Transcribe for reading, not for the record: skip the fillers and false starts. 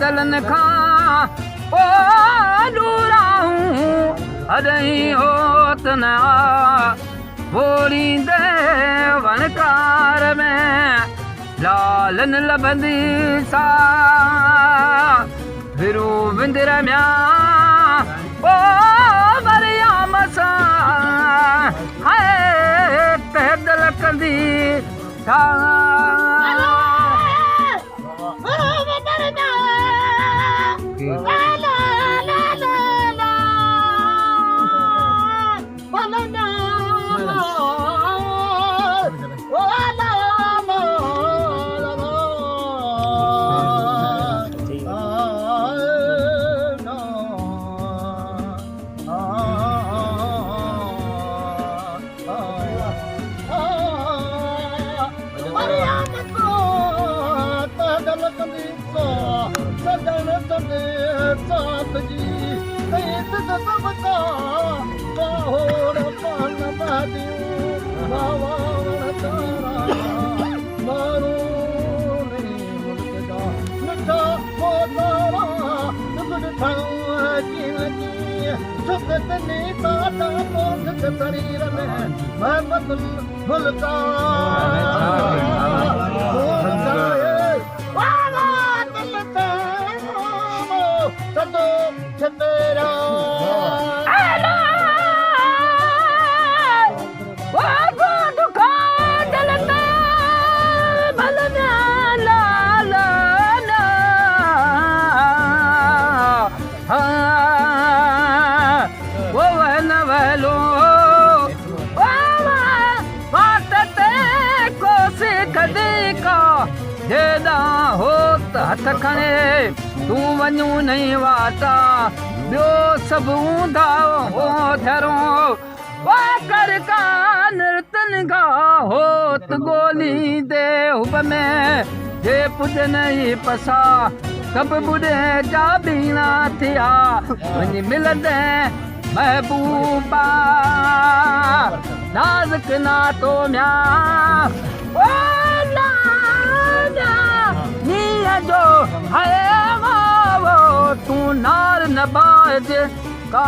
दलन खां ओ दूराऊं अॾई होत न बोरींदे वणकार में लालन लभंदी सा विरू विंदर म्या ओ मरियाम सा हाय तहदल कंदी सा शरीर में महबत भुलता सदो छतेरा हथ खणे तूं वञूं नहीं वाता ॿियो सभु ऊंधा हो थरो कर का नृतन का होत गोली दे हुब में जे पुज नहीं पसा कब बुढ़े जा बीना थिया वञी मिलंदे महबूबा नाज़ुक ना तो म्या जो है वो तू नार नबाज का